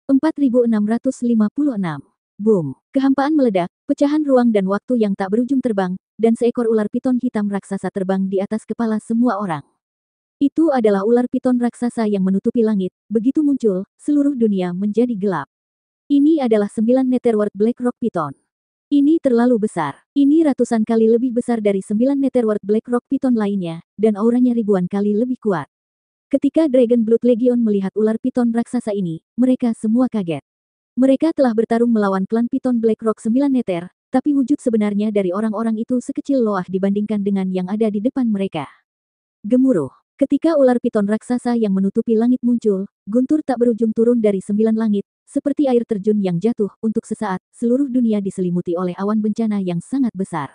4656. Boom! Kehampaan meledak, pecahan ruang dan waktu yang tak berujung terbang, dan seekor ular piton hitam raksasa terbang di atas kepala semua orang. Itu adalah ular piton raksasa yang menutupi langit. Begitu muncul, seluruh dunia menjadi gelap. Ini adalah 9 Netherworld Blackrock Python. Ini terlalu besar. Ini ratusan kali lebih besar dari 9 Netherworld Blackrock Python lainnya, dan auranya ribuan kali lebih kuat. Ketika Dragon Blood Legion melihat ular piton raksasa ini, mereka semua kaget. Mereka telah bertarung melawan klan piton Blackrock 9 Nether, tapi wujud sebenarnya dari orang-orang itu sekecil loah dibandingkan dengan yang ada di depan mereka. Gemuruh. Ketika ular piton raksasa yang menutupi langit muncul, guntur tak berujung turun dari 9 langit, seperti air terjun yang jatuh. Untuk sesaat, seluruh dunia diselimuti oleh awan bencana yang sangat besar.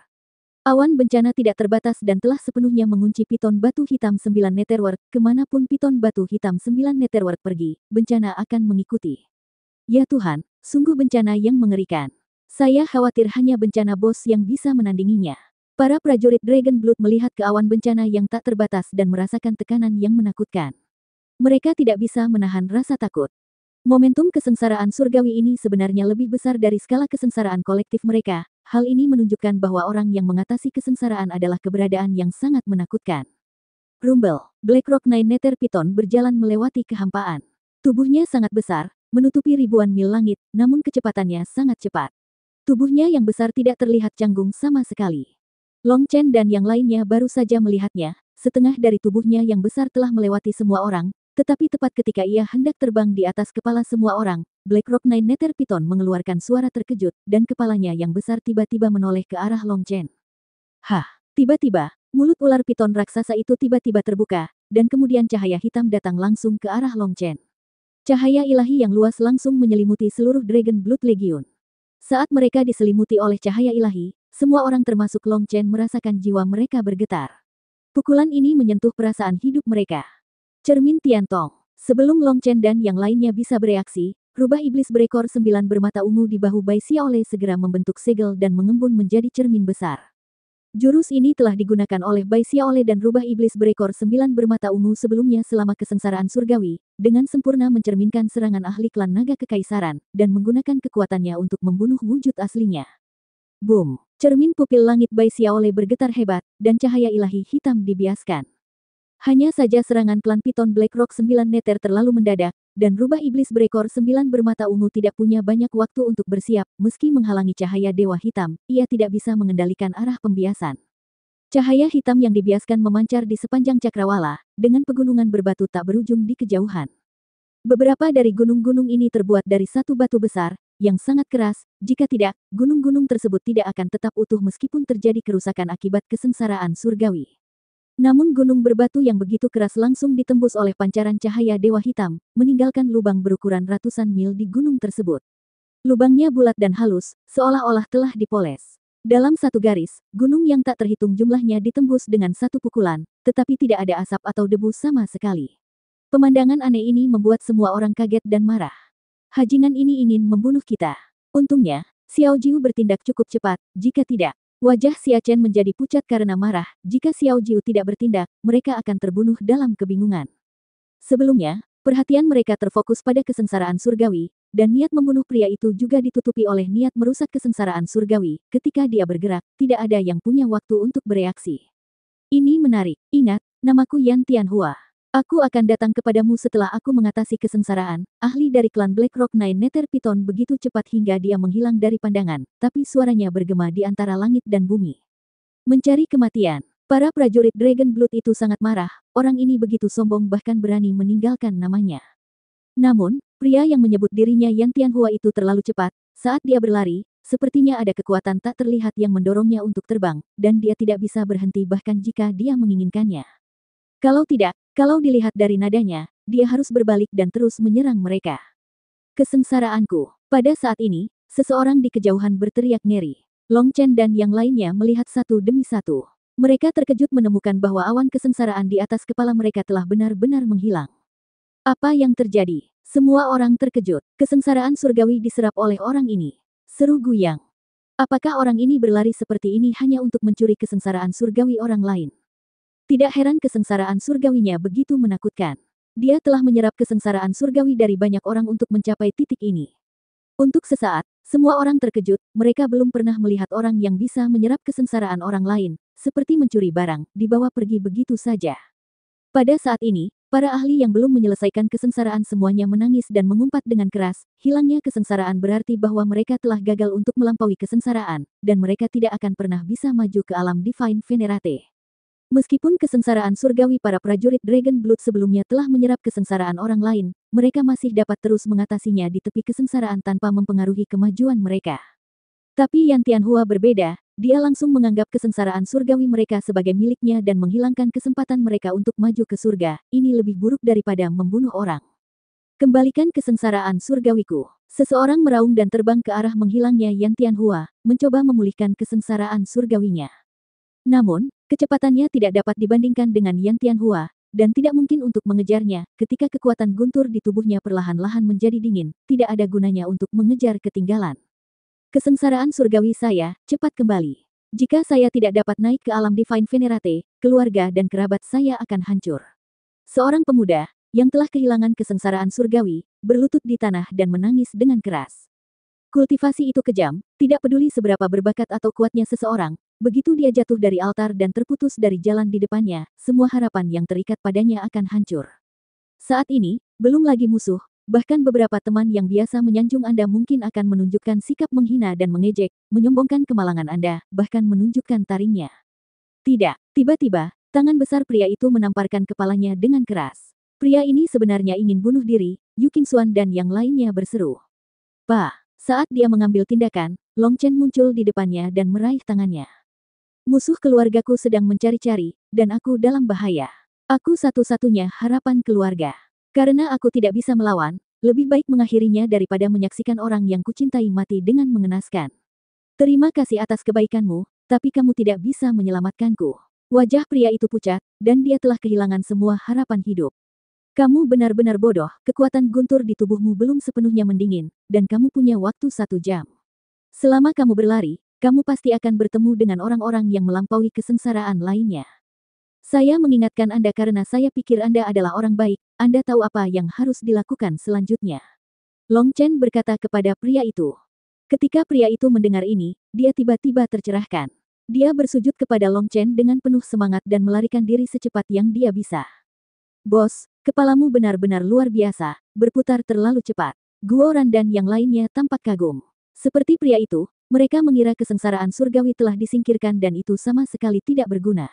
Awan bencana tidak terbatas dan telah sepenuhnya mengunci piton batu hitam 9 Netherworld. Kemanapun piton batu hitam 9 Netherworld pergi, bencana akan mengikuti. Ya Tuhan, sungguh bencana yang mengerikan. Saya khawatir hanya bencana bos yang bisa menandinginya. Para prajurit Dragon Blood melihat ke awan bencana yang tak terbatas dan merasakan tekanan yang menakutkan. Mereka tidak bisa menahan rasa takut. Momentum kesengsaraan surgawi ini sebenarnya lebih besar dari skala kesengsaraan kolektif mereka. Hal ini menunjukkan bahwa orang yang mengatasi kesengsaraan adalah keberadaan yang sangat menakutkan. Rumble, Blackrock Nine Nether Python berjalan melewati kehampaan. Tubuhnya sangat besar, menutupi ribuan mil langit, namun kecepatannya sangat cepat. Tubuhnya yang besar tidak terlihat canggung sama sekali. Long Chen dan yang lainnya baru saja melihatnya, setengah dari tubuhnya yang besar telah melewati semua orang, tetapi tepat ketika ia hendak terbang di atas kepala semua orang, Blackrock Nine Nether Python mengeluarkan suara terkejut, dan kepalanya yang besar tiba-tiba menoleh ke arah Long Chen. Hah! Tiba-tiba, mulut ular piton raksasa itu tiba-tiba terbuka, dan kemudian cahaya hitam datang langsung ke arah Long Chen. Cahaya ilahi yang luas langsung menyelimuti seluruh Dragon Blood Legion. Saat mereka diselimuti oleh cahaya ilahi, semua orang termasuk Long Chen merasakan jiwa mereka bergetar. Pukulan ini menyentuh perasaan hidup mereka. Cermin Tiantong. Sebelum Long Chen dan yang lainnya bisa bereaksi, rubah iblis berekor 9 bermata ungu di bahu Bai Xiaolei segera membentuk segel dan mengembun menjadi cermin besar. Jurus ini telah digunakan oleh Bai Xiaolei dan rubah iblis berekor 9 bermata ungu sebelumnya selama kesengsaraan surgawi, dengan sempurna mencerminkan serangan ahli klan naga kekaisaran, dan menggunakan kekuatannya untuk membunuh wujud aslinya. Boom! Cermin pupil langit Bai Xiaolei bergetar hebat, dan cahaya ilahi hitam dibiaskan. Hanya saja serangan klan piton Blackrock 9 Nether terlalu mendadak, dan rubah iblis berekor 9 bermata ungu tidak punya banyak waktu untuk bersiap. Meski menghalangi cahaya dewa hitam, ia tidak bisa mengendalikan arah pembiasan. Cahaya hitam yang dibiaskan memancar di sepanjang cakrawala, dengan pegunungan berbatu tak berujung di kejauhan. Beberapa dari gunung-gunung ini terbuat dari satu batu besar, yang sangat keras. Jika tidak, gunung-gunung tersebut tidak akan tetap utuh meskipun terjadi kerusakan akibat kesengsaraan surgawi. Namun gunung berbatu yang begitu keras langsung ditembus oleh pancaran cahaya dewa hitam, meninggalkan lubang berukuran ratusan mil di gunung tersebut. Lubangnya bulat dan halus, seolah-olah telah dipoles. Dalam satu garis, gunung yang tak terhitung jumlahnya ditembus dengan satu pukulan, tetapi tidak ada asap atau debu sama sekali. Pemandangan aneh ini membuat semua orang kaget dan marah. Hajingan ini ingin membunuh kita. Untungnya, Xiao Jiu bertindak cukup cepat, jika tidak, wajah Xia Chen menjadi pucat karena marah. Jika Xiao Jiu tidak bertindak, mereka akan terbunuh dalam kebingungan. Sebelumnya, perhatian mereka terfokus pada kesengsaraan surgawi, dan niat membunuh pria itu juga ditutupi oleh niat merusak kesengsaraan surgawi. Ketika dia bergerak, tidak ada yang punya waktu untuk bereaksi. Ini menarik. Ingat, namaku Yan Tianhua. Aku akan datang kepadamu setelah aku mengatasi kesengsaraan. Ahli dari klan Blackrock Nine Nether Python begitu cepat hingga dia menghilang dari pandangan, tapi suaranya bergema di antara langit dan bumi. Mencari kematian. Para prajurit Dragon Blood itu sangat marah. Orang ini begitu sombong bahkan berani meninggalkan namanya. Namun, pria yang menyebut dirinya Yan Tianhua itu terlalu cepat. Saat dia berlari, sepertinya ada kekuatan tak terlihat yang mendorongnya untuk terbang, dan dia tidak bisa berhenti bahkan jika dia menginginkannya. Kalau dilihat dari nadanya, dia harus berbalik dan terus menyerang mereka. Kesengsaraanku. Pada saat ini, seseorang di kejauhan berteriak ngeri. Long Chen dan yang lainnya melihat satu demi satu. Mereka terkejut menemukan bahwa awan kesengsaraan di atas kepala mereka telah benar-benar menghilang. Apa yang terjadi? Semua orang terkejut. Kesengsaraan surgawi diserap oleh orang ini. Seru Guyang. Apakah orang ini berlari seperti ini hanya untuk mencuri kesengsaraan surgawi orang lain? Tidak heran kesengsaraan surgawinya begitu menakutkan. Dia telah menyerap kesengsaraan surgawi dari banyak orang untuk mencapai titik ini. Untuk sesaat, semua orang terkejut, mereka belum pernah melihat orang yang bisa menyerap kesengsaraan orang lain, seperti mencuri barang, dibawa pergi begitu saja. Pada saat ini, para ahli yang belum menyelesaikan kesengsaraan semuanya menangis dan mengumpat dengan keras, hilangnya kesengsaraan berarti bahwa mereka telah gagal untuk melampaui kesengsaraan, dan mereka tidak akan pernah bisa maju ke alam Divine Venerate. Meskipun kesengsaraan surgawi para prajurit Dragon Blood sebelumnya telah menyerap kesengsaraan orang lain, mereka masih dapat terus mengatasinya di tepi kesengsaraan tanpa mempengaruhi kemajuan mereka. Tapi Yan Tianhua berbeda, dia langsung menganggap kesengsaraan surgawi mereka sebagai miliknya dan menghilangkan kesempatan mereka untuk maju ke surga. Ini lebih buruk daripada membunuh orang. Kembalikan kesengsaraan surgawiku. Seseorang meraung dan terbang ke arah menghilangnya Yan Tianhua, mencoba memulihkan kesengsaraan surgawinya. Namun, kecepatannya tidak dapat dibandingkan dengan Yan Tianhua, dan tidak mungkin untuk mengejarnya. Ketika kekuatan guntur di tubuhnya perlahan-lahan menjadi dingin, tidak ada gunanya untuk mengejar ketinggalan. Kesengsaraan surgawi saya, cepat kembali. Jika saya tidak dapat naik ke alam Divine Venerate, keluarga dan kerabat saya akan hancur. Seorang pemuda, yang telah kehilangan kesengsaraan surgawi, berlutut di tanah dan menangis dengan keras. Kultivasi itu kejam, tidak peduli seberapa berbakat atau kuatnya seseorang, begitu dia jatuh dari altar dan terputus dari jalan di depannya, semua harapan yang terikat padanya akan hancur. Saat ini, belum lagi musuh, bahkan beberapa teman yang biasa menyanjung Anda mungkin akan menunjukkan sikap menghina dan mengejek, menyombongkan kemalangan Anda, bahkan menunjukkan taringnya. Tidak, tiba-tiba, tangan besar pria itu menamparkan kepalanya dengan keras. Pria ini sebenarnya ingin bunuh diri, Yu Qingxuan dan yang lainnya berseru. Bah! Saat dia mengambil tindakan, Long Chen muncul di depannya dan meraih tangannya. Musuh keluargaku sedang mencari-cari, dan aku dalam bahaya. Aku satu-satunya harapan keluarga. Karena aku tidak bisa melawan, lebih baik mengakhirinya daripada menyaksikan orang yang kucintai mati dengan mengenaskan. Terima kasih atas kebaikanmu, tapi kamu tidak bisa menyelamatkanku. Wajah pria itu pucat, dan dia telah kehilangan semua harapan hidup. Kamu benar-benar bodoh, kekuatan guntur di tubuhmu belum sepenuhnya mendingin, dan kamu punya waktu 1 jam. Selama kamu berlari, kamu pasti akan bertemu dengan orang-orang yang melampaui kesengsaraan lainnya. Saya mengingatkan Anda karena saya pikir Anda adalah orang baik, Anda tahu apa yang harus dilakukan selanjutnya. Long Chen berkata kepada pria itu. Ketika pria itu mendengar ini, dia tiba-tiba tercerahkan. Dia bersujud kepada Long Chen dengan penuh semangat dan melarikan diri secepat yang dia bisa. Bos, kepalamu benar-benar luar biasa, berputar terlalu cepat. Guo Ran dan yang lainnya tampak kagum. Seperti pria itu, mereka mengira kesengsaraan surgawi telah disingkirkan dan itu sama sekali tidak berguna.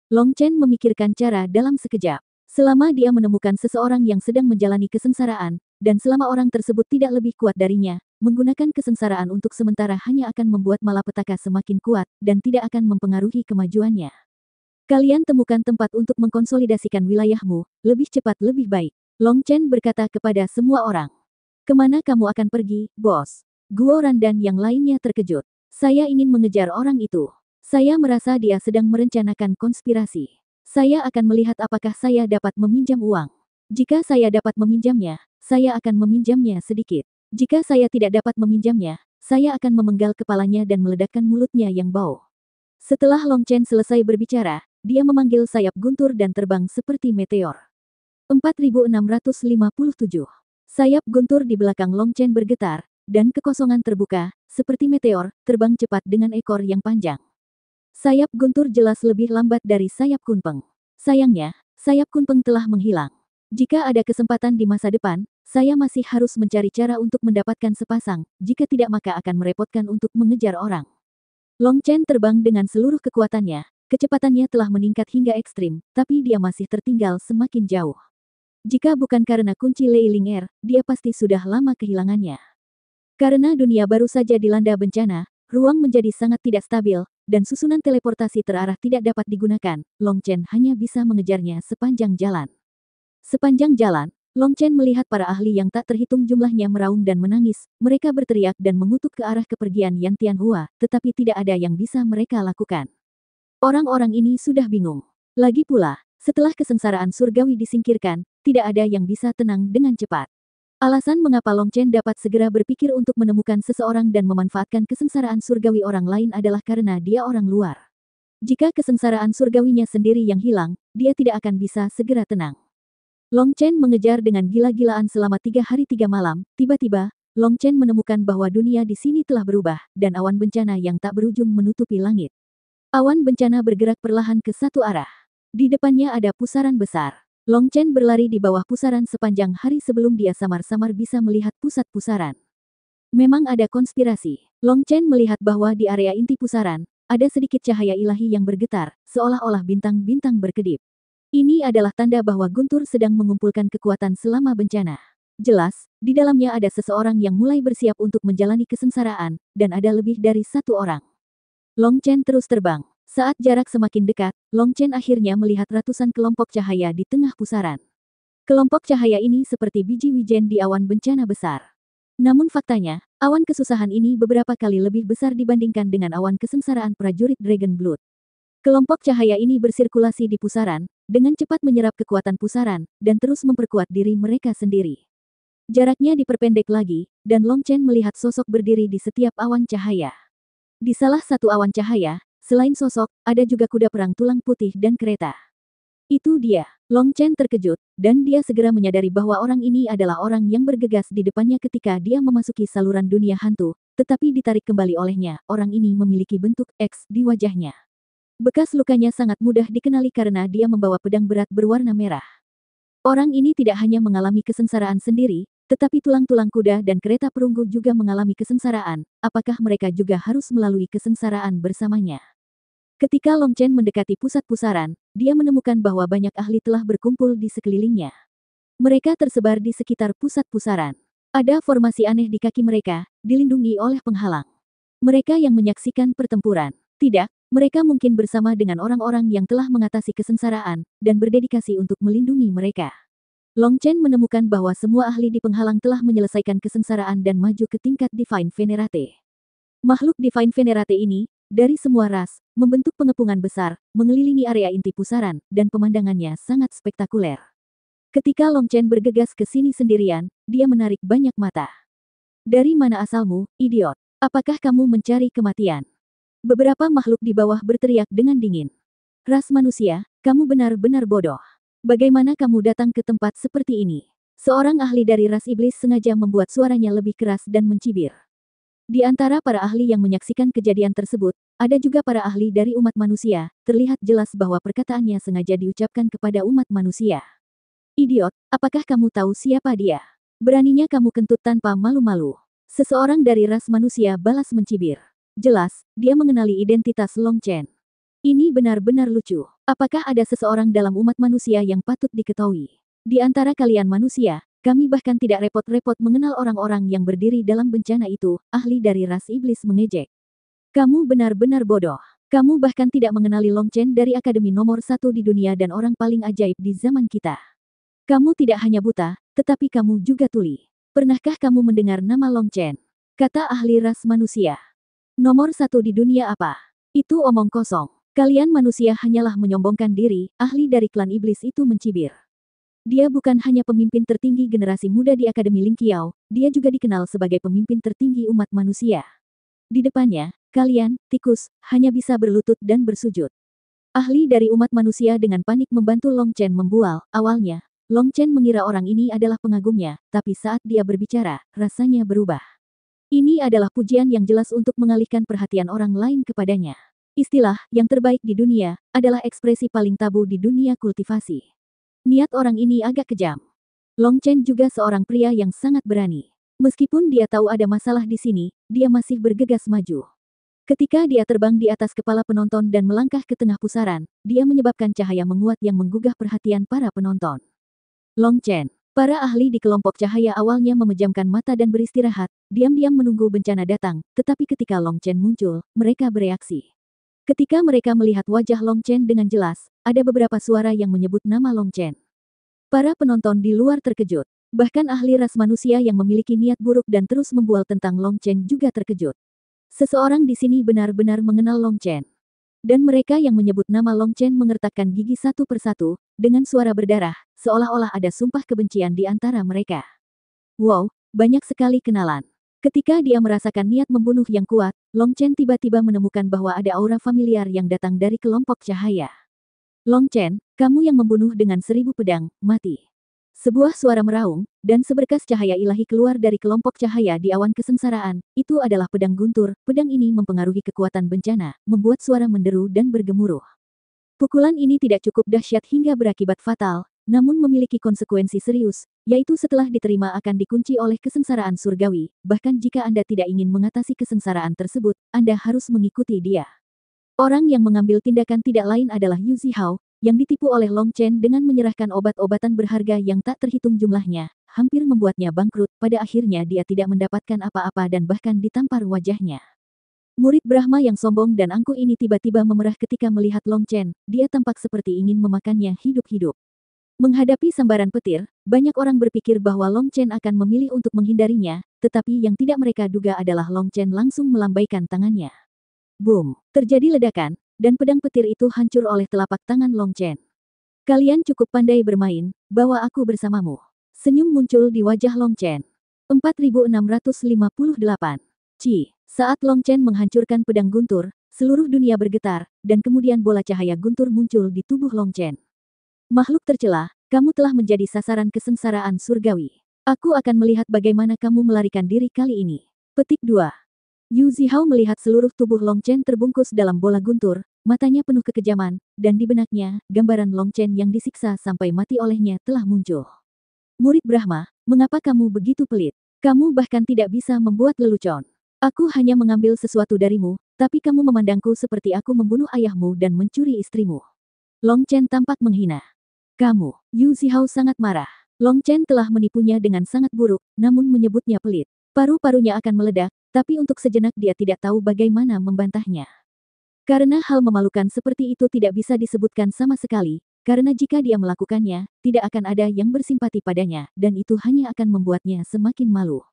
Long Chen memikirkan cara dalam sekejap. Selama dia menemukan seseorang yang sedang menjalani kesengsaraan, dan selama orang tersebut tidak lebih kuat darinya, menggunakan kesengsaraan untuk sementara hanya akan membuat malapetaka semakin kuat, dan tidak akan mempengaruhi kemajuannya. Kalian temukan tempat untuk mengkonsolidasikan wilayahmu, lebih cepat lebih baik. Long Chen berkata kepada semua orang. Kemana kamu akan pergi, bos? Guo Ran dan yang lainnya terkejut. Saya ingin mengejar orang itu. Saya merasa dia sedang merencanakan konspirasi. Saya akan melihat apakah saya dapat meminjam uang. Jika saya dapat meminjamnya, saya akan meminjamnya sedikit. Jika saya tidak dapat meminjamnya, saya akan memenggal kepalanya dan meledakkan mulutnya yang bau. Setelah Long Chen selesai berbicara, dia memanggil sayap guntur dan terbang seperti meteor. 4657. Sayap guntur di belakang Long Chen bergetar, dan kekosongan terbuka, seperti meteor, terbang cepat dengan ekor yang panjang. Sayap guntur jelas lebih lambat dari sayap kunpeng. Sayangnya, sayap kunpeng telah menghilang. Jika ada kesempatan di masa depan, saya masih harus mencari cara untuk mendapatkan sepasang, jika tidak maka akan merepotkan untuk mengejar orang. Long Chen terbang dengan seluruh kekuatannya, kecepatannya telah meningkat hingga ekstrim, tapi dia masih tertinggal semakin jauh. Jika bukan karena kunci Lei Ling Er, dia pasti sudah lama kehilangannya. Karena dunia baru saja dilanda bencana, ruang menjadi sangat tidak stabil, dan susunan teleportasi terarah tidak dapat digunakan, Long Chen hanya bisa mengejarnya sepanjang jalan. Sepanjang jalan, Long Chen melihat para ahli yang tak terhitung jumlahnya meraung dan menangis, mereka berteriak dan mengutuk ke arah kepergian Yan Tianhua, tetapi tidak ada yang bisa mereka lakukan. Orang-orang ini sudah bingung. Lagi pula, setelah kesengsaraan surgawi disingkirkan, tidak ada yang bisa tenang dengan cepat. Alasan mengapa Long Chen dapat segera berpikir untuk menemukan seseorang dan memanfaatkan kesengsaraan surgawi orang lain adalah karena dia orang luar. Jika kesengsaraan surgawinya sendiri yang hilang, dia tidak akan bisa segera tenang. Long Chen mengejar dengan gila-gilaan selama 3 hari 3 malam. Tiba-tiba, Long Chen menemukan bahwa dunia di sini telah berubah, dan awan bencana yang tak berujung menutupi langit. Awan bencana bergerak perlahan ke satu arah. Di depannya ada pusaran besar. Long Chen berlari di bawah pusaran sepanjang hari sebelum dia samar-samar bisa melihat pusat pusaran. Memang ada konspirasi. Long Chen melihat bahwa di area inti pusaran, ada sedikit cahaya ilahi yang bergetar, seolah-olah bintang-bintang berkedip. Ini adalah tanda bahwa Guntur sedang mengumpulkan kekuatan selama bencana. Jelas, di dalamnya ada seseorang yang mulai bersiap untuk menjalani kesengsaraan, dan ada lebih dari satu orang. Long Chen terus terbang. Saat jarak semakin dekat, Long Chen akhirnya melihat ratusan kelompok cahaya di tengah pusaran. Kelompok cahaya ini seperti biji wijen di awan bencana besar. Namun faktanya, awan kesusahan ini beberapa kali lebih besar dibandingkan dengan awan kesengsaraan prajurit Dragon Blood. Kelompok cahaya ini bersirkulasi di pusaran, dengan cepat menyerap kekuatan pusaran, dan terus memperkuat diri mereka sendiri. Jaraknya diperpendek lagi, dan Long Chen melihat sosok berdiri di setiap awan cahaya. Di salah satu awan cahaya, selain sosok, ada juga kuda perang tulang putih dan kereta. Itu dia. Long Chen terkejut, dan dia segera menyadari bahwa orang ini adalah orang yang bergegas di depannya ketika dia memasuki saluran dunia hantu, tetapi ditarik kembali olehnya. Orang ini memiliki bentuk X di wajahnya. Bekas lukanya sangat mudah dikenali karena dia membawa pedang berat berwarna merah. Orang ini tidak hanya mengalami kesengsaraan sendiri, tetapi tulang-tulang kuda dan kereta perunggu juga mengalami kesengsaraan. Apakah mereka juga harus melalui kesengsaraan bersamanya? Ketika Long Chen mendekati pusat pusaran, dia menemukan bahwa banyak ahli telah berkumpul di sekelilingnya. Mereka tersebar di sekitar pusat pusaran. Ada formasi aneh di kaki mereka, dilindungi oleh penghalang. Mereka yang menyaksikan pertempuran. Tidak, mereka mungkin bersama dengan orang-orang yang telah mengatasi kesengsaraan, dan berdedikasi untuk melindungi mereka. Long Chen menemukan bahwa semua ahli di penghalang telah menyelesaikan kesengsaraan dan maju ke tingkat Divine Venerate. Makhluk Divine Venerate ini, dari semua ras, membentuk pengepungan besar, mengelilingi area inti pusaran, dan pemandangannya sangat spektakuler. Ketika Long Chen bergegas ke sini sendirian, dia menarik banyak mata. Dari mana asalmu, idiot? Apakah kamu mencari kematian? Beberapa makhluk di bawah berteriak dengan dingin. Ras manusia, kamu benar-benar bodoh. Bagaimana kamu datang ke tempat seperti ini? Seorang ahli dari ras iblis sengaja membuat suaranya lebih keras dan mencibir. Di antara para ahli yang menyaksikan kejadian tersebut, ada juga para ahli dari umat manusia. Terlihat jelas bahwa perkataannya sengaja diucapkan kepada umat manusia. Idiot, apakah kamu tahu siapa dia? Beraninya kamu kentut tanpa malu-malu. Seseorang dari ras manusia balas mencibir. Jelas, dia mengenali identitas Long Chen. Ini benar-benar lucu. Apakah ada seseorang dalam umat manusia yang patut diketahui? Di antara kalian manusia, kami bahkan tidak repot-repot mengenal orang-orang yang berdiri dalam bencana itu, ahli dari ras iblis mengejek. Kamu benar-benar bodoh. Kamu bahkan tidak mengenali Long Chen dari akademi nomor 1 di dunia dan orang paling ajaib di zaman kita. Kamu tidak hanya buta, tetapi kamu juga tuli. Pernahkah kamu mendengar nama Long Chen? Kata ahli ras manusia. Nomor 1 di dunia apa? Itu omong kosong. Kalian manusia hanyalah menyombongkan diri, ahli dari klan iblis itu mencibir. Dia bukan hanya pemimpin tertinggi generasi muda di Akademi Ling Qiao, dia juga dikenal sebagai pemimpin tertinggi umat manusia. Di depannya, kalian, tikus, hanya bisa berlutut dan bersujud. Ahli dari umat manusia dengan panik membantu Long Chen membual. Awalnya, Long Chen mengira orang ini adalah pengagumnya, tapi saat dia berbicara, rasanya berubah. Ini adalah pujian yang jelas untuk mengalihkan perhatian orang lain kepadanya. Istilah yang terbaik di dunia adalah ekspresi paling tabu di dunia kultivasi. Niat orang ini agak kejam. Long Chen juga seorang pria yang sangat berani. Meskipun dia tahu ada masalah di sini, dia masih bergegas maju. Ketika dia terbang di atas kepala penonton dan melangkah ke tengah pusaran, dia menyebabkan cahaya menguat yang menggugah perhatian para penonton. Long Chen. Para ahli di kelompok cahaya awalnya memejamkan mata dan beristirahat, diam-diam menunggu bencana datang, tetapi ketika Long Chen muncul, mereka bereaksi. Ketika mereka melihat wajah Long Chen dengan jelas, ada beberapa suara yang menyebut nama Long Chen. Para penonton di luar terkejut. Bahkan ahli ras manusia yang memiliki niat buruk dan terus membual tentang Long Chen juga terkejut. Seseorang di sini benar-benar mengenal Long Chen. Dan mereka yang menyebut nama Long Chen mengertakkan gigi satu persatu, dengan suara berdarah, seolah-olah ada sumpah kebencian di antara mereka. Wow, banyak sekali kenalan. Ketika dia merasakan niat membunuh yang kuat, Long Chen tiba-tiba menemukan bahwa ada aura familiar yang datang dari kelompok cahaya. Long Chen, kamu yang membunuh dengan 1000 pedang, mati. Sebuah suara meraung, dan seberkas cahaya ilahi keluar dari kelompok cahaya di awan kesengsaraan. Itu adalah pedang guntur. Pedang ini mempengaruhi kekuatan bencana, membuat suara menderu dan bergemuruh. Pukulan ini tidak cukup dahsyat hingga berakibat fatal, namun memiliki konsekuensi serius, yaitu setelah diterima akan dikunci oleh kesengsaraan surgawi. Bahkan jika Anda tidak ingin mengatasi kesengsaraan tersebut, Anda harus mengikuti dia. Orang yang mengambil tindakan tidak lain adalah Yu Zihao, yang ditipu oleh Long Chen dengan menyerahkan obat-obatan berharga yang tak terhitung jumlahnya, hampir membuatnya bangkrut. Pada akhirnya dia tidak mendapatkan apa-apa dan bahkan ditampar wajahnya. Murid Brahma yang sombong dan angkuh ini tiba-tiba memerah ketika melihat Long Chen. Dia tampak seperti ingin memakannya hidup-hidup. Menghadapi sambaran petir, banyak orang berpikir bahwa Long Chen akan memilih untuk menghindarinya, tetapi yang tidak mereka duga adalah Long Chen langsung melambaikan tangannya. Boom! Terjadi ledakan, dan pedang petir itu hancur oleh telapak tangan Long Chen. Kalian cukup pandai bermain, bawa aku bersamamu. Senyum muncul di wajah Long Chen. 4658. Saat Long Chen menghancurkan pedang guntur, seluruh dunia bergetar, dan kemudian bola cahaya guntur muncul di tubuh Long Chen. Makhluk tercela, kamu telah menjadi sasaran kesengsaraan surgawi. Aku akan melihat bagaimana kamu melarikan diri kali ini. Petik 2. Yu Zihao melihat seluruh tubuh Long Chen terbungkus dalam bola guntur, matanya penuh kekejaman, dan di benaknya, gambaran Long Chen yang disiksa sampai mati olehnya telah muncul. Murid Brahma, mengapa kamu begitu pelit? Kamu bahkan tidak bisa membuat lelucon. Aku hanya mengambil sesuatu darimu, tapi kamu memandangku seperti aku membunuh ayahmu dan mencuri istrimu. Long Chen tampak menghina. Kamu, Yu Zihao sangat marah. Long Chen telah menipunya dengan sangat buruk, namun menyebutnya pelit. Paru-parunya akan meledak, tapi untuk sejenak dia tidak tahu bagaimana membantahnya. Karena hal memalukan seperti itu tidak bisa disebutkan sama sekali, karena jika dia melakukannya, tidak akan ada yang bersimpati padanya, dan itu hanya akan membuatnya semakin malu.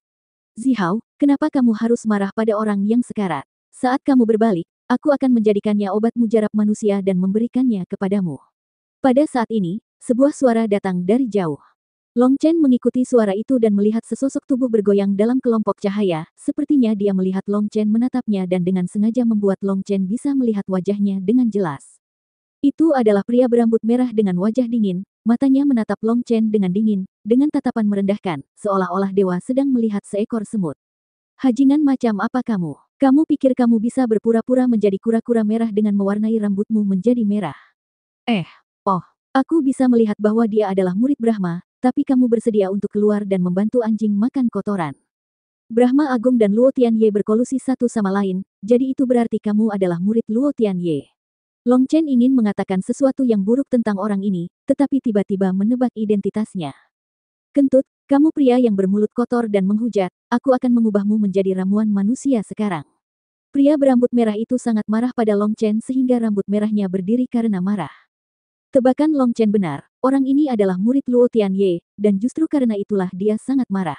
Zihao, kenapa kamu harus marah pada orang yang sekarat? Saat kamu berbalik, aku akan menjadikannya obat mujarab manusia dan memberikannya kepadamu. Pada saat ini, sebuah suara datang dari jauh. Long Chen mengikuti suara itu dan melihat sesosok tubuh bergoyang dalam kelompok cahaya. Sepertinya dia melihat Long Chen menatapnya dan dengan sengaja membuat Long Chen bisa melihat wajahnya dengan jelas. Itu adalah pria berambut merah dengan wajah dingin, matanya menatap Long Chen dengan dingin, dengan tatapan merendahkan, seolah-olah dewa sedang melihat seekor semut. Hajingan macam apa kamu? Kamu pikir kamu bisa berpura-pura menjadi kura-kura merah dengan mewarnai rambutmu menjadi merah? Aku bisa melihat bahwa dia adalah murid Brahma, tapi kamu bersedia untuk keluar dan membantu anjing makan kotoran. Brahma Agung dan Luo Tianye berkolusi satu sama lain, jadi itu berarti kamu adalah murid Luo Tianye. Long Chen ingin mengatakan sesuatu yang buruk tentang orang ini, tetapi tiba-tiba menebak identitasnya. Kentut, kamu pria yang bermulut kotor dan menghujat, aku akan mengubahmu menjadi ramuan manusia sekarang. Pria berambut merah itu sangat marah pada Long Chen sehingga rambut merahnya berdiri karena marah. Tebakan Long Chen benar, orang ini adalah murid Luo Tianye, dan justru karena itulah dia sangat marah.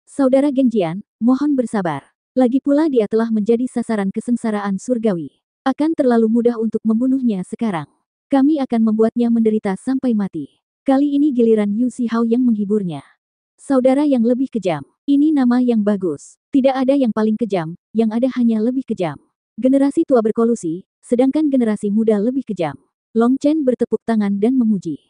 Saudara Genjian, mohon bersabar. Lagi pula dia telah menjadi sasaran kesengsaraan surgawi. Akan terlalu mudah untuk membunuhnya sekarang. Kami akan membuatnya menderita sampai mati. Kali ini giliran Yu Zihao yang menghiburnya. Saudara yang lebih kejam. Ini nama yang bagus. Tidak ada yang paling kejam, yang ada hanya lebih kejam. Generasi tua berkolusi, sedangkan generasi muda lebih kejam. Long Chen bertepuk tangan dan memuji.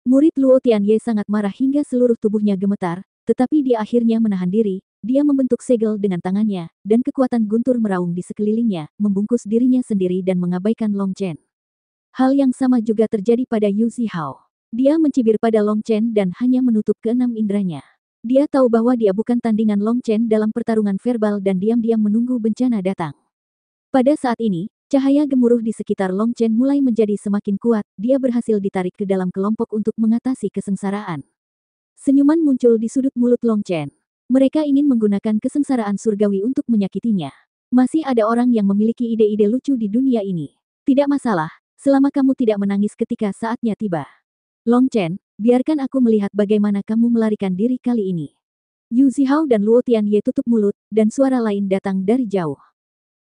Murid Luo Tianye sangat marah hingga seluruh tubuhnya gemetar, tetapi dia akhirnya menahan diri, dia membentuk segel dengan tangannya, dan kekuatan guntur meraung di sekelilingnya, membungkus dirinya sendiri dan mengabaikan Long Chen. Hal yang sama juga terjadi pada Yu Zihao. Dia mencibir pada Long Chen dan hanya menutup keenam indranya. Dia tahu bahwa dia bukan tandingan Long Chen dalam pertarungan verbal dan diam-diam menunggu bencana datang. Pada saat ini, cahaya gemuruh di sekitar Long Chen mulai menjadi semakin kuat, dia berhasil ditarik ke dalam kelompok untuk mengatasi kesengsaraan. Senyuman muncul di sudut mulut Long Chen. Mereka ingin menggunakan kesengsaraan surgawi untuk menyakitinya. Masih ada orang yang memiliki ide-ide lucu di dunia ini. Tidak masalah, selama kamu tidak menangis ketika saatnya tiba. Long Chen, biarkan aku melihat bagaimana kamu melarikan diri kali ini. Yu Zihao dan Luo Tianye tutup mulut, dan suara lain datang dari jauh.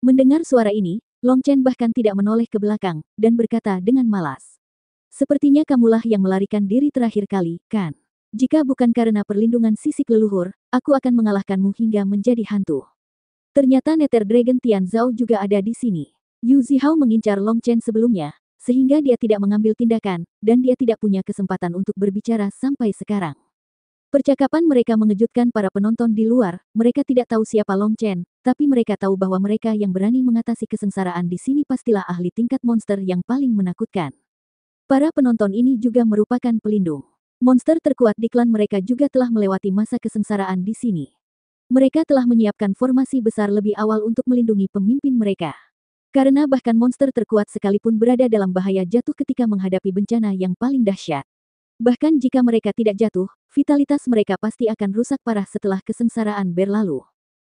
Mendengar suara ini, Long Chen bahkan tidak menoleh ke belakang, dan berkata dengan malas. Sepertinya kamulah yang melarikan diri terakhir kali, kan? Jika bukan karena perlindungan sisik leluhur, aku akan mengalahkanmu hingga menjadi hantu. Ternyata Nether Dragon Tian Zhao juga ada di sini. Yu Zihao mengincar Long Chen sebelumnya, sehingga dia tidak mengambil tindakan, dan dia tidak punya kesempatan untuk berbicara sampai sekarang. Percakapan mereka mengejutkan para penonton di luar. Mereka tidak tahu siapa Long Chen, tapi mereka tahu bahwa mereka yang berani mengatasi kesengsaraan di sini pastilah ahli tingkat monster yang paling menakutkan. Para penonton ini juga merupakan pelindung. Monster terkuat di klan mereka juga telah melewati masa kesengsaraan di sini. Mereka telah menyiapkan formasi besar lebih awal untuk melindungi pemimpin mereka. Karena bahkan monster terkuat sekalipun berada dalam bahaya jatuh ketika menghadapi bencana yang paling dahsyat. Bahkan jika mereka tidak jatuh, vitalitas mereka pasti akan rusak parah setelah kesengsaraan berlalu.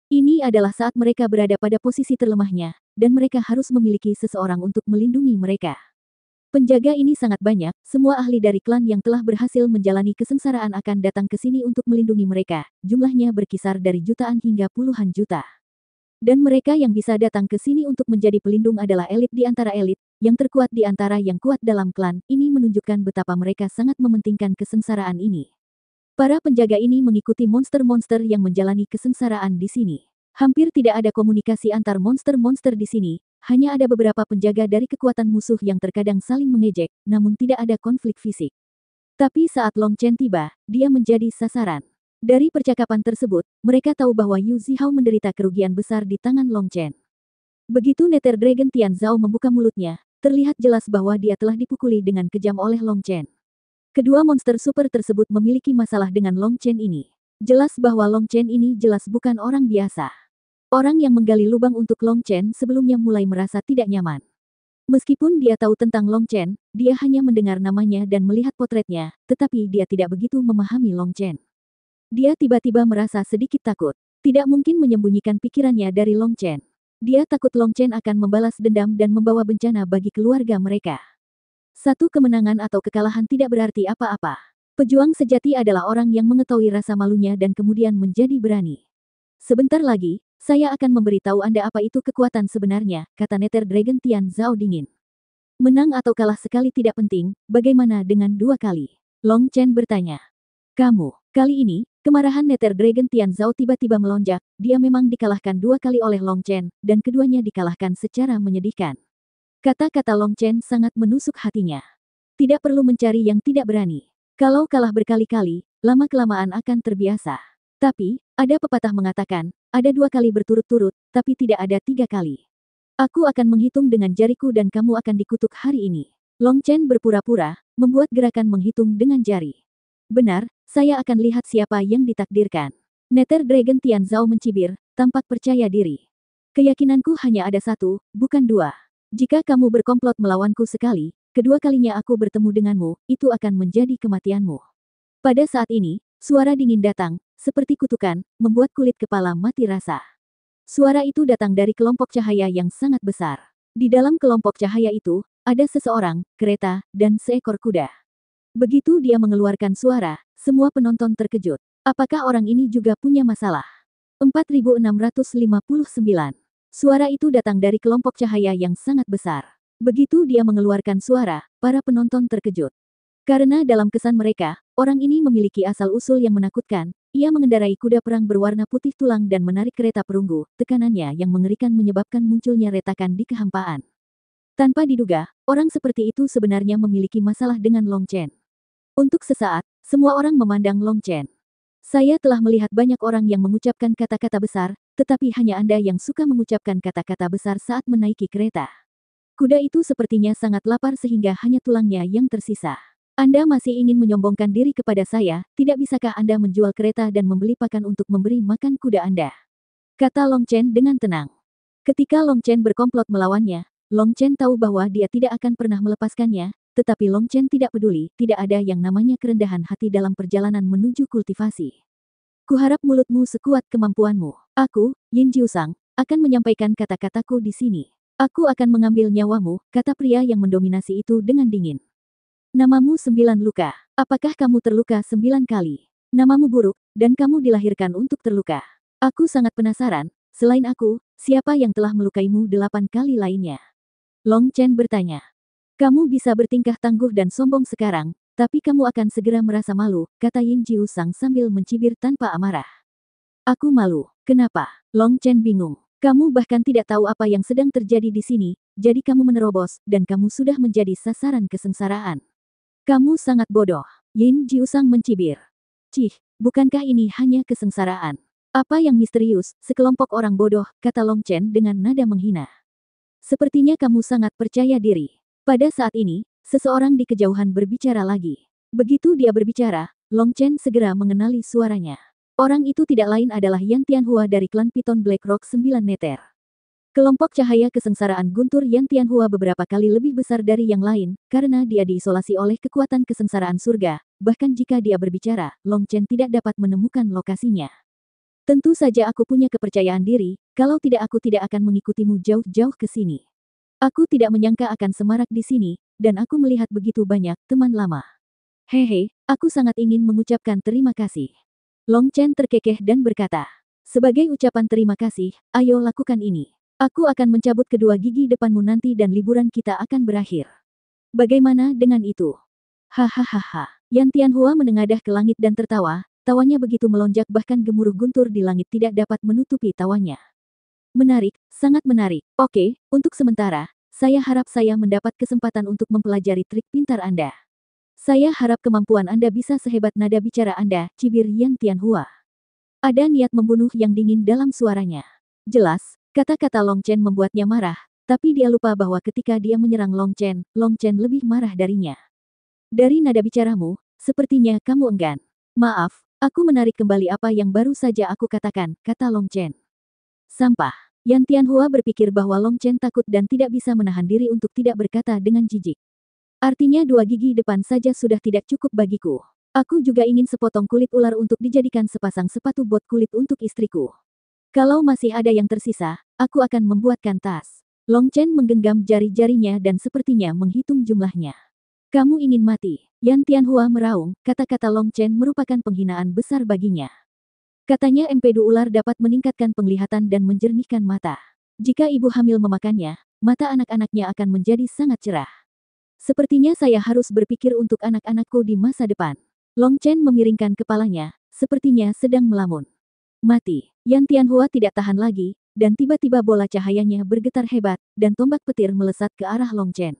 Ini adalah saat mereka berada pada posisi terlemahnya, dan mereka harus memiliki seseorang untuk melindungi mereka. Penjaga ini sangat banyak, semua ahli dari klan yang telah berhasil menjalani kesengsaraan akan datang ke sini untuk melindungi mereka, jumlahnya berkisar dari jutaan hingga puluhan juta. Dan mereka yang bisa datang ke sini untuk menjadi pelindung adalah elit di antara elit, yang terkuat di antara yang kuat dalam klan. Ini menunjukkan betapa mereka sangat mementingkan kesengsaraan ini. Para penjaga ini mengikuti monster-monster yang menjalani kesengsaraan di sini. Hampir tidak ada komunikasi antar monster-monster di sini, hanya ada beberapa penjaga dari kekuatan musuh yang terkadang saling mengejek, namun tidak ada konflik fisik. Tapi saat Long Chen tiba, dia menjadi sasaran. Dari percakapan tersebut, mereka tahu bahwa Yu Zihao menderita kerugian besar di tangan Long Chen. Begitu Nether Dragon Tian Zhao membuka mulutnya, terlihat jelas bahwa dia telah dipukuli dengan kejam oleh Long Chen. Kedua monster super tersebut memiliki masalah dengan Long Chen ini. Jelas bahwa Long Chen ini jelas bukan orang biasa. Orang yang menggali lubang untuk Long Chen sebelumnya mulai merasa tidak nyaman. Meskipun dia tahu tentang Long Chen, dia hanya mendengar namanya dan melihat potretnya, tetapi dia tidak begitu memahami Long Chen. Dia tiba-tiba merasa sedikit takut. Tidak mungkin menyembunyikan pikirannya dari Long Chen. Dia takut Long Chen akan membalas dendam dan membawa bencana bagi keluarga mereka. Satu kemenangan atau kekalahan tidak berarti apa-apa. Pejuang sejati adalah orang yang mengetahui rasa malunya dan kemudian menjadi berani. Sebentar lagi, saya akan memberitahu Anda apa itu kekuatan sebenarnya, kata Nether Dragon Tian Zhao dingin. Menang atau kalah sekali tidak penting, bagaimana dengan 2 kali? Long Chen bertanya. Kamu, kali ini, kemarahan Nether Dragon Tian Zhao tiba-tiba melonjak, dia memang dikalahkan 2 kali oleh Long Chen, dan keduanya dikalahkan secara menyedihkan. Kata-kata Long Chen sangat menusuk hatinya. Tidak perlu mencari yang tidak berani. Kalau kalah berkali-kali, lama-kelamaan akan terbiasa. Tapi, ada pepatah mengatakan, ada 2 kali berturut-turut, tapi tidak ada 3 kali. Aku akan menghitung dengan jariku dan kamu akan dikutuk hari ini. Long Chen berpura-pura, membuat gerakan menghitung dengan jari. Benar, saya akan lihat siapa yang ditakdirkan. Nether Dragon Tian Zhao mencibir, tampak percaya diri. Keyakinanku hanya ada 1, bukan 2. Jika kamu berkomplot melawanku sekali, kedua kalinya aku bertemu denganmu, itu akan menjadi kematianmu. Pada saat ini, suara dingin datang, seperti kutukan, membuat kulit kepala mati rasa. Suara itu datang dari kelompok cahaya yang sangat besar. Di dalam kelompok cahaya itu, ada seseorang, kereta, dan seekor kuda. Begitu dia mengeluarkan suara, semua penonton terkejut. Apakah orang ini juga punya masalah? 4659. Suara itu datang dari kelompok cahaya yang sangat besar. Begitu dia mengeluarkan suara, para penonton terkejut. Karena dalam kesan mereka, orang ini memiliki asal-usul yang menakutkan. Ia mengendarai kuda perang berwarna putih tulang dan menarik kereta perunggu. Tekanannya yang mengerikan menyebabkan munculnya retakan di kehampaan. Tanpa diduga, orang seperti itu sebenarnya memiliki masalah dengan Long Chen. Untuk sesaat, semua orang memandang Long Chen. Saya telah melihat banyak orang yang mengucapkan kata-kata besar, tetapi hanya Anda yang suka mengucapkan kata-kata besar saat menaiki kereta. Kuda itu sepertinya sangat lapar sehingga hanya tulangnya yang tersisa. Anda masih ingin menyombongkan diri kepada saya, tidak bisakah Anda menjual kereta dan membeli pakan untuk memberi makan kuda Anda? Kata Long Chen dengan tenang. Ketika Long Chen berkomplot melawannya, Long Chen tahu bahwa dia tidak akan pernah melepaskannya, tetapi Long Chen tidak peduli, tidak ada yang namanya kerendahan hati dalam perjalanan menuju kultivasi. Kuharap mulutmu sekuat kemampuanmu. Aku, Yin Jiusang, akan menyampaikan kata-kataku di sini. Aku akan mengambil nyawamu, kata pria yang mendominasi itu dengan dingin. Namamu 9 luka. Apakah kamu terluka 9 kali? Namamu buruk, dan kamu dilahirkan untuk terluka. Aku sangat penasaran, selain aku, siapa yang telah melukaimu 8 kali lainnya? Long Chen bertanya. Kamu bisa bertingkah tangguh dan sombong sekarang, tapi kamu akan segera merasa malu, kata Yin Jiusang sambil mencibir tanpa amarah. Aku malu. Kenapa? Long Chen bingung. Kamu bahkan tidak tahu apa yang sedang terjadi di sini, jadi kamu menerobos, dan kamu sudah menjadi sasaran kesengsaraan. Kamu sangat bodoh. Yin Jiusang mencibir. Cih, Bukankah ini hanya kesengsaraan? Apa yang misterius, sekelompok orang bodoh, kata Long Chen dengan nada menghina. Sepertinya kamu sangat percaya diri. Pada saat ini, seseorang di kejauhan berbicara lagi. Begitu dia berbicara, Long Chen segera mengenali suaranya. Orang itu tidak lain adalah Yan Tianhua dari klan Piton Black Rock 9 meter. Kelompok cahaya kesengsaraan guntur Yan Tianhua beberapa kali lebih besar dari yang lain, karena dia diisolasi oleh kekuatan kesengsaraan surga. Bahkan jika dia berbicara, Long Chen tidak dapat menemukan lokasinya. Tentu saja aku punya kepercayaan diri, kalau tidak aku tidak akan mengikutimu jauh-jauh ke sini. Aku tidak menyangka akan semarak di sini, dan aku melihat begitu banyak teman lama. Hehe, aku sangat ingin mengucapkan terima kasih. Long Chen terkekeh dan berkata, sebagai ucapan terima kasih, ayo lakukan ini. Aku akan mencabut kedua gigi depanmu nanti dan liburan kita akan berakhir. Bagaimana dengan itu? Hahaha. Yan Tianhua menengadah ke langit dan tertawa, tawanya begitu melonjak bahkan gemuruh guntur di langit tidak dapat menutupi tawanya. Menarik, sangat menarik. Oke, untuk sementara, saya harap saya mendapat kesempatan untuk mempelajari trik pintar Anda. Saya harap kemampuan Anda bisa sehebat nada bicara Anda, cibir Yan Tianhua. Ada niat membunuh yang dingin dalam suaranya. Jelas, kata-kata Long Chen membuatnya marah, tapi dia lupa bahwa ketika dia menyerang Long Chen lebih marah darinya. Dari nada bicaramu, sepertinya kamu enggan. Maaf, aku menarik kembali apa yang baru saja aku katakan, kata Long Chen. Sampah. Yan Tianhua berpikir bahwa Long Chen takut dan tidak bisa menahan diri untuk tidak berkata dengan jijik. Artinya dua gigi depan saja sudah tidak cukup bagiku. Aku juga ingin sepotong kulit ular untuk dijadikan sepasang sepatu bot kulit untuk istriku. Kalau masih ada yang tersisa, aku akan membuatkan tas. Long Chen menggenggam jari-jarinya dan sepertinya menghitung jumlahnya. Kamu ingin mati? Yan Tianhua meraung, kata-kata Long Chen merupakan penghinaan besar baginya. Katanya empedu ular dapat meningkatkan penglihatan dan menjernihkan mata. Jika ibu hamil memakannya, mata anak-anaknya akan menjadi sangat cerah. Sepertinya saya harus berpikir untuk anak-anakku di masa depan. Long Chen memiringkan kepalanya, sepertinya sedang melamun. Mati. Yan Tianhua tidak tahan lagi, dan tiba-tiba bola cahayanya bergetar hebat, dan tombak petir melesat ke arah Long Chen.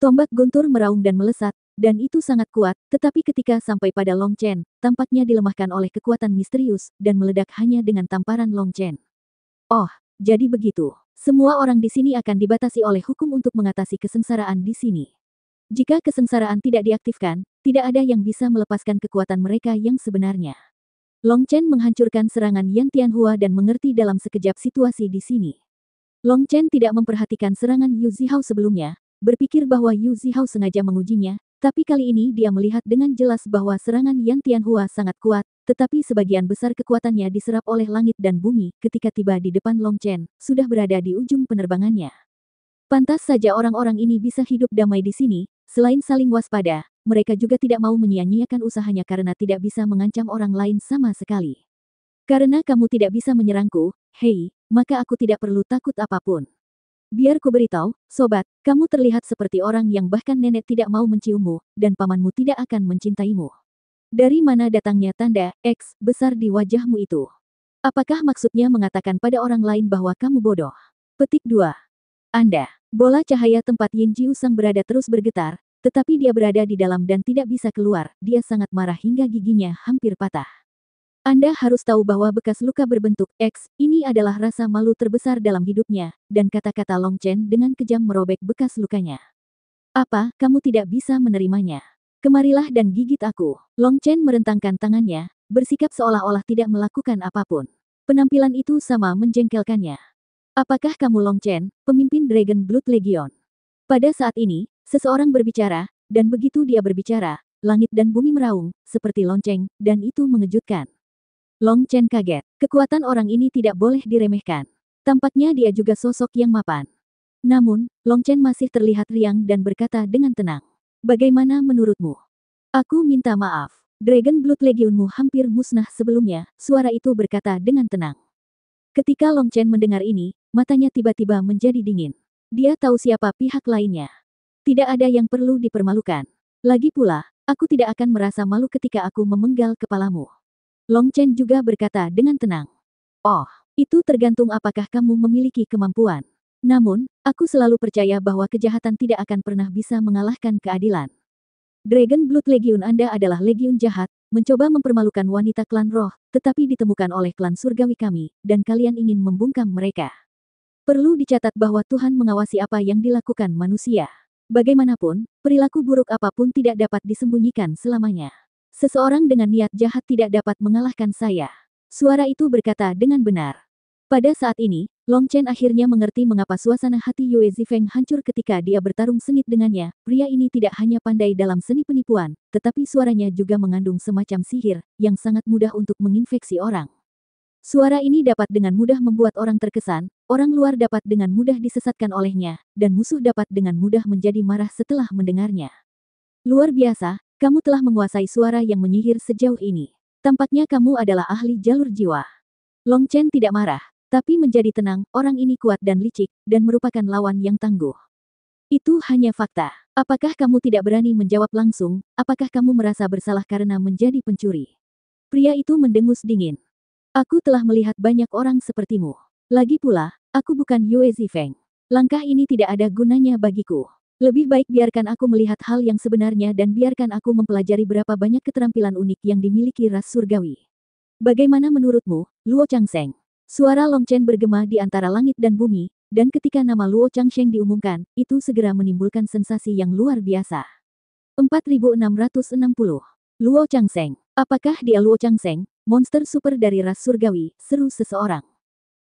Tombak guntur meraung dan melesat, dan itu sangat kuat, tetapi ketika sampai pada Long Chen, tampaknya dilemahkan oleh kekuatan misterius, dan meledak hanya dengan tamparan Long Chen. Oh, jadi begitu. Semua orang di sini akan dibatasi oleh hukum untuk mengatasi kesengsaraan di sini. Jika kesengsaraan tidak diaktifkan, tidak ada yang bisa melepaskan kekuatan mereka yang sebenarnya. Long Chen menghancurkan serangan Yan Tianhua dan mengerti dalam sekejap situasi di sini. Long Chen tidak memperhatikan serangan Yu Zihao sebelumnya, berpikir bahwa Yu Zihao sengaja mengujinya, tapi kali ini dia melihat dengan jelas bahwa serangan Yan Tianhua sangat kuat, tetapi sebagian besar kekuatannya diserap oleh langit dan bumi ketika tiba di depan Long Chen, sudah berada di ujung penerbangannya. Pantas saja orang-orang ini bisa hidup damai di sini, selain saling waspada, mereka juga tidak mau menyia-nyiakan usahanya karena tidak bisa mengancam orang lain sama sekali. Karena kamu tidak bisa menyerangku, hei, maka aku tidak perlu takut apapun. Biar ku beritahu, sobat, kamu terlihat seperti orang yang bahkan nenek tidak mau menciummu, dan pamanmu tidak akan mencintaimu. Dari mana datangnya tanda X besar di wajahmu itu? Apakah maksudnya mengatakan pada orang lain bahwa kamu bodoh? Petik 2. Anda. Bola cahaya tempat Yin Jiu Sang berada terus bergetar, tetapi dia berada di dalam dan tidak bisa keluar, dia sangat marah hingga giginya hampir patah. Anda harus tahu bahwa bekas luka berbentuk X, ini adalah rasa malu terbesar dalam hidupnya, dan kata-kata Long Chen dengan kejam merobek bekas lukanya. Apa, kamu tidak bisa menerimanya? Kemarilah dan gigit aku. Long Chen merentangkan tangannya, bersikap seolah-olah tidak melakukan apapun. Penampilan itu sama menjengkelkannya. Apakah kamu Long Chen, pemimpin Dragon Blood Legion? Pada saat ini, seseorang berbicara, dan begitu dia berbicara, langit dan bumi meraung, seperti lonceng, dan itu mengejutkan. Long Chen kaget. Kekuatan orang ini tidak boleh diremehkan. Tampaknya dia juga sosok yang mapan. Namun, Long Chen masih terlihat riang dan berkata dengan tenang. Bagaimana menurutmu? Aku minta maaf. Dragon Blood Legionmu hampir musnah sebelumnya, suara itu berkata dengan tenang. Ketika Long Chen mendengar ini, matanya tiba-tiba menjadi dingin. Dia tahu siapa pihak lainnya. Tidak ada yang perlu dipermalukan. Lagi pula, aku tidak akan merasa malu ketika aku memenggal kepalamu. Long Chen juga berkata dengan tenang. Oh, itu tergantung apakah kamu memiliki kemampuan. Namun, aku selalu percaya bahwa kejahatan tidak akan pernah bisa mengalahkan keadilan. Dragon Blood Legion Anda adalah legiun jahat, mencoba mempermalukan wanita klan roh, tetapi ditemukan oleh klan surgawi kami, dan kalian ingin membungkam mereka. Perlu dicatat bahwa Tuhan mengawasi apa yang dilakukan manusia. Bagaimanapun, perilaku buruk apapun tidak dapat disembunyikan selamanya. Seseorang dengan niat jahat tidak dapat mengalahkan saya. Suara itu berkata dengan benar. Pada saat ini, Long Chen akhirnya mengerti mengapa suasana hati Yue Zifeng hancur ketika dia bertarung sengit dengannya. Pria ini tidak hanya pandai dalam seni penipuan, tetapi suaranya juga mengandung semacam sihir, yang sangat mudah untuk menginfeksi orang. Suara ini dapat dengan mudah membuat orang terkesan, orang luar dapat dengan mudah disesatkan olehnya, dan musuh dapat dengan mudah menjadi marah setelah mendengarnya. Luar biasa, kamu telah menguasai suara yang menyihir sejauh ini. Tampaknya kamu adalah ahli jalur jiwa. Long Chen tidak marah, tapi menjadi tenang. Orang ini kuat dan licik, dan merupakan lawan yang tangguh. Itu hanya fakta. Apakah kamu tidak berani menjawab langsung? Apakah kamu merasa bersalah karena menjadi pencuri? Pria itu mendengus dingin. Aku telah melihat banyak orang sepertimu. Lagi pula, aku bukan Yue Zifeng. Langkah ini tidak ada gunanya bagiku. Lebih baik biarkan aku melihat hal yang sebenarnya dan biarkan aku mempelajari berapa banyak keterampilan unik yang dimiliki ras surgawi. Bagaimana menurutmu, Luo Changsheng? Suara Long Chen bergema di antara langit dan bumi, dan ketika nama Luo Changsheng diumumkan, itu segera menimbulkan sensasi yang luar biasa. 4660. Luo Changsheng. Apakah dia Luo Changsheng, monster super dari ras surgawi? Seru seseorang.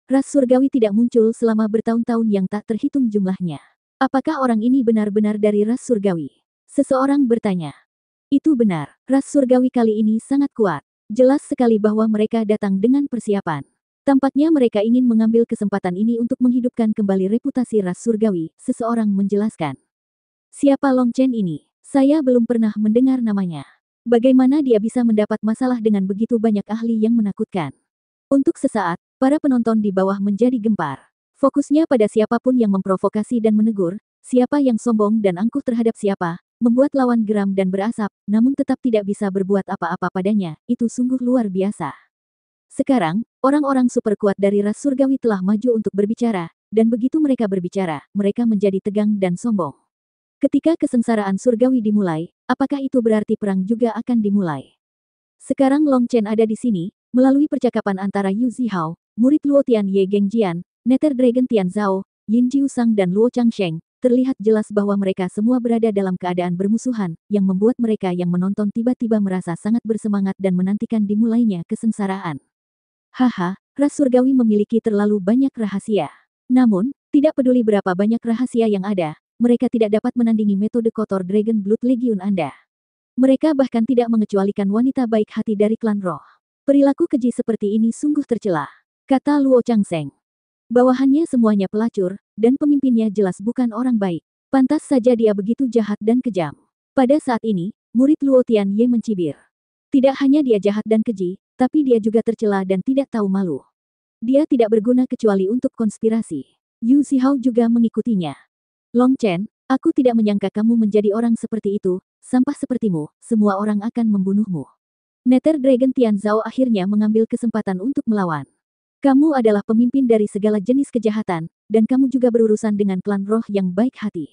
Ras surgawi tidak muncul selama bertahun-tahun yang tak terhitung jumlahnya. Apakah orang ini benar-benar dari ras surgawi? Seseorang bertanya. Itu benar, ras surgawi kali ini sangat kuat. Jelas sekali bahwa mereka datang dengan persiapan. Tampaknya mereka ingin mengambil kesempatan ini untuk menghidupkan kembali reputasi ras surgawi, seseorang menjelaskan. Siapa Long Chen ini? Saya belum pernah mendengar namanya. Bagaimana dia bisa mendapat masalah dengan begitu banyak ahli yang menakutkan? Untuk sesaat, para penonton di bawah menjadi gempar. Fokusnya pada siapapun yang memprovokasi dan menegur, siapa yang sombong dan angkuh terhadap siapa, membuat lawan geram dan berasap, namun tetap tidak bisa berbuat apa-apa padanya, itu sungguh luar biasa. Sekarang, orang-orang super kuat dari ras surgawi telah maju untuk berbicara, dan begitu mereka berbicara, mereka menjadi tegang dan sombong. Ketika kesengsaraan surgawi dimulai, apakah itu berarti perang juga akan dimulai? Sekarang Long Chen ada di sini, melalui percakapan antara Yu Zihao, murid Luo Tian Ye Gengjian, Nether Dragon Tian Zhao, Yin Jiusang dan Luo Changsheng, terlihat jelas bahwa mereka semua berada dalam keadaan bermusuhan, yang membuat mereka yang menonton tiba-tiba merasa sangat bersemangat dan menantikan dimulainya kesengsaraan. Haha, ras surgawi memiliki terlalu banyak rahasia. Namun, tidak peduli berapa banyak rahasia yang ada, mereka tidak dapat menandingi metode kotor Dragon Blood Legion Anda. Mereka bahkan tidak mengecualikan wanita baik hati dari klan roh. Perilaku keji seperti ini sungguh tercela, kata Luo Changsheng. Bawahannya semuanya pelacur, dan pemimpinnya jelas bukan orang baik. Pantas saja dia begitu jahat dan kejam. Pada saat ini, murid Luo Tian Ye mencibir. Tidak hanya dia jahat dan keji, tapi dia juga tercela dan tidak tahu malu. Dia tidak berguna kecuali untuk konspirasi. Yu Zihao juga mengikutinya. Long Chen, aku tidak menyangka kamu menjadi orang seperti itu, sampah sepertimu, semua orang akan membunuhmu. Nether Dragon Tian Zhao akhirnya mengambil kesempatan untuk melawan. Kamu adalah pemimpin dari segala jenis kejahatan, dan kamu juga berurusan dengan klan roh yang baik hati.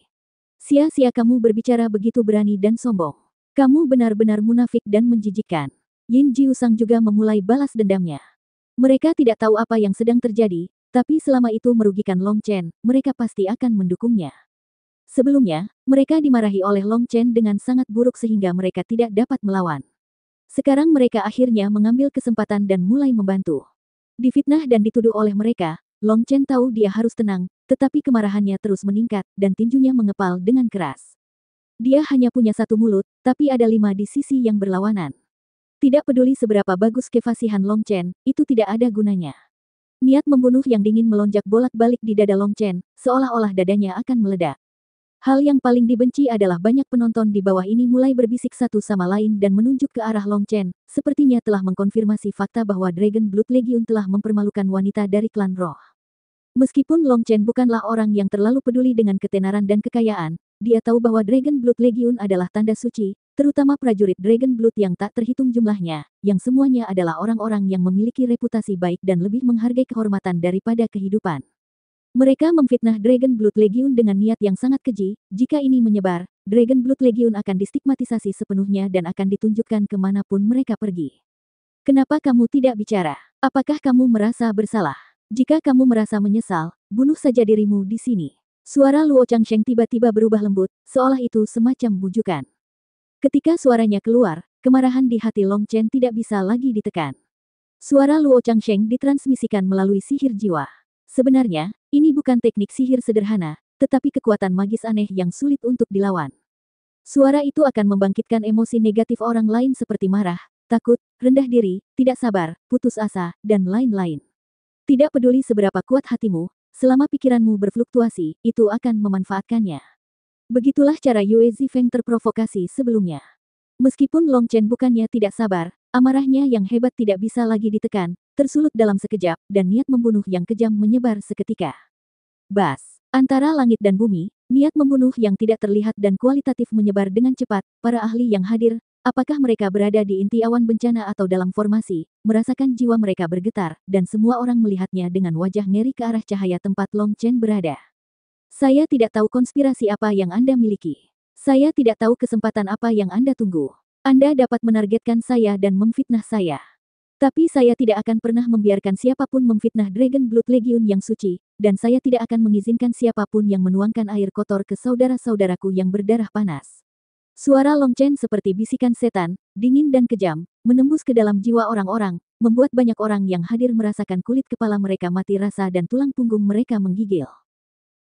Sia-sia kamu berbicara begitu berani dan sombong. Kamu benar-benar munafik dan menjijikkan. Yin Jiusang juga memulai balas dendamnya. Mereka tidak tahu apa yang sedang terjadi, tapi selama itu merugikan Long Chen, mereka pasti akan mendukungnya. Sebelumnya, mereka dimarahi oleh Long Chen dengan sangat buruk sehingga mereka tidak dapat melawan. Sekarang mereka akhirnya mengambil kesempatan dan mulai membantu. Difitnah dan dituduh oleh mereka, Long Chen tahu dia harus tenang, tetapi kemarahannya terus meningkat, dan tinjunya mengepal dengan keras. Dia hanya punya satu mulut, tapi ada 5 di sisi yang berlawanan. Tidak peduli seberapa bagus kefasihan Long Chen, itu tidak ada gunanya. Niat membunuh yang dingin melonjak bolak-balik di dada Long Chen, seolah-olah dadanya akan meledak. Hal yang paling dibenci adalah banyak penonton di bawah ini mulai berbisik satu sama lain dan menunjuk ke arah Long Chen, sepertinya telah mengkonfirmasi fakta bahwa Dragon Blood Legion telah mempermalukan wanita dari klan roh. Meskipun Long Chen bukanlah orang yang terlalu peduli dengan ketenaran dan kekayaan, dia tahu bahwa Dragon Blood Legion adalah tanda suci, terutama prajurit Dragon Blood yang tak terhitung jumlahnya, yang semuanya adalah orang-orang yang memiliki reputasi baik dan lebih menghargai kehormatan daripada kehidupan. Mereka memfitnah Dragon Blood Legion dengan niat yang sangat keji, jika ini menyebar, Dragon Blood Legion akan distigmatisasi sepenuhnya dan akan ditunjukkan kemanapun mereka pergi. Kenapa kamu tidak bicara? Apakah kamu merasa bersalah? Jika kamu merasa menyesal, bunuh saja dirimu di sini. Suara Luo Changsheng tiba-tiba berubah lembut, seolah itu semacam bujukan. Ketika suaranya keluar, kemarahan di hati Long Chen tidak bisa lagi ditekan. Suara Luo Changsheng ditransmisikan melalui sihir jiwa. Sebenarnya, ini bukan teknik sihir sederhana, tetapi kekuatan magis aneh yang sulit untuk dilawan. Suara itu akan membangkitkan emosi negatif orang lain seperti marah, takut, rendah diri, tidak sabar, putus asa, dan lain-lain. Tidak peduli seberapa kuat hatimu, selama pikiranmu berfluktuasi, itu akan memanfaatkannya. Begitulah cara Yue Zifeng terprovokasi sebelumnya. Meskipun Long Chen bukannya tidak sabar, amarahnya yang hebat tidak bisa lagi ditekan, tersulut dalam sekejap, dan niat membunuh yang kejam menyebar seketika. Bas! Antara langit dan bumi, niat membunuh yang tidak terlihat dan kualitatif menyebar dengan cepat. Para ahli yang hadir, apakah mereka berada di inti awan bencana atau dalam formasi, merasakan jiwa mereka bergetar, dan semua orang melihatnya dengan wajah ngeri ke arah cahaya tempat Long Chen berada. Saya tidak tahu konspirasi apa yang Anda miliki. Saya tidak tahu kesempatan apa yang Anda tunggu. Anda dapat menargetkan saya dan memfitnah saya. Tapi saya tidak akan pernah membiarkan siapapun memfitnah Dragon Blood Legion yang suci, dan saya tidak akan mengizinkan siapapun yang menuangkan air kotor ke saudara-saudaraku yang berdarah panas. Suara Long Chen seperti bisikan setan, dingin dan kejam, menembus ke dalam jiwa orang-orang, membuat banyak orang yang hadir merasakan kulit kepala mereka mati rasa dan tulang punggung mereka menggigil.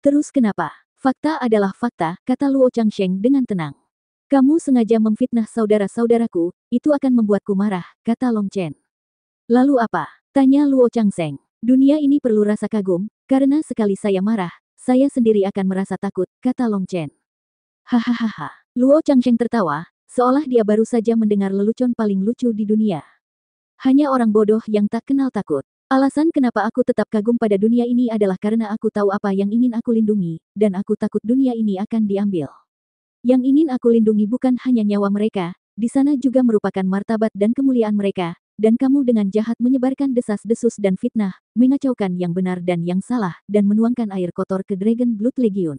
Terus kenapa? Fakta adalah fakta, kata Luo Changsheng dengan tenang. Kamu sengaja memfitnah saudara-saudaraku, itu akan membuatku marah, kata Long Chen. Lalu apa? Tanya Luo Changsheng. Dunia ini perlu rasa kagum, karena sekali saya marah, saya sendiri akan merasa takut, kata Long Chen. Hahaha. Luo Changsheng tertawa, seolah dia baru saja mendengar lelucon paling lucu di dunia. Hanya orang bodoh yang tak kenal takut. Alasan kenapa aku tetap kagum pada dunia ini adalah karena aku tahu apa yang ingin aku lindungi, dan aku takut dunia ini akan diambil. Yang ingin aku lindungi bukan hanya nyawa mereka, di sana juga merupakan martabat dan kemuliaan mereka, dan kamu dengan jahat menyebarkan desas-desus dan fitnah, mengacaukan yang benar dan yang salah, dan menuangkan air kotor ke Dragon Blood Legion.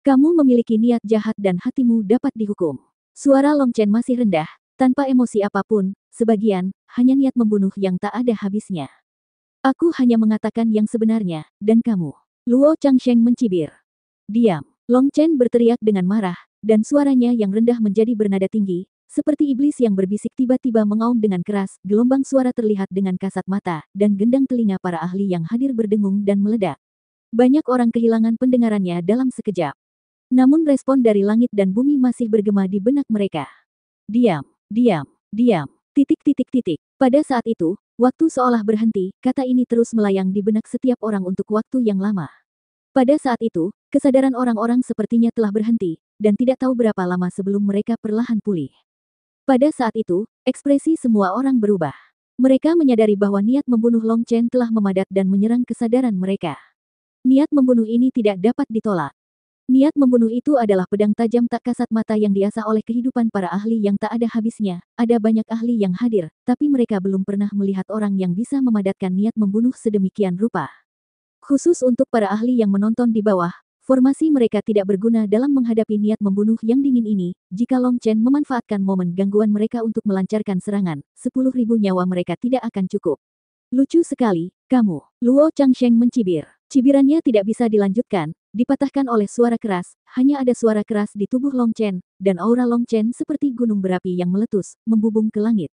Kamu memiliki niat jahat dan hatimu dapat dihukum. Suara Long Chen masih rendah, tanpa emosi apapun, sebagian, hanya niat membunuh yang tak ada habisnya. Aku hanya mengatakan yang sebenarnya, dan kamu. Luo Changsheng mencibir. Diam. Long Chen berteriak dengan marah, dan suaranya yang rendah menjadi bernada tinggi, seperti iblis yang berbisik tiba-tiba mengaum dengan keras, gelombang suara terlihat dengan kasat mata, dan gendang telinga para ahli yang hadir berdengung dan meledak. Banyak orang kehilangan pendengarannya dalam sekejap. Namun respon dari langit dan bumi masih bergema di benak mereka. Diam, diam, diam, titik. Pada saat itu, waktu seolah berhenti, kata ini terus melayang di benak setiap orang untuk waktu yang lama. Pada saat itu, kesadaran orang-orang sepertinya telah berhenti, dan tidak tahu berapa lama sebelum mereka perlahan pulih. Pada saat itu, ekspresi semua orang berubah. Mereka menyadari bahwa niat membunuh Long Chen telah memadat dan menyerang kesadaran mereka. Niat membunuh ini tidak dapat ditolak. Niat membunuh itu adalah pedang tajam tak kasat mata yang diasah oleh kehidupan para ahli yang tak ada habisnya. Ada banyak ahli yang hadir, tapi mereka belum pernah melihat orang yang bisa memadatkan niat membunuh sedemikian rupa. Khusus untuk para ahli yang menonton di bawah, formasi mereka tidak berguna dalam menghadapi niat membunuh yang dingin ini. Jika Long Chen memanfaatkan momen gangguan mereka untuk melancarkan serangan, 10.000 nyawa mereka tidak akan cukup. Lucu sekali, kamu. Luo Changsheng mencibir. Cibirannya tidak bisa dilanjutkan, dipatahkan oleh suara keras, hanya ada suara keras di tubuh Long Chen, dan aura Long Chen seperti gunung berapi yang meletus, membubung ke langit.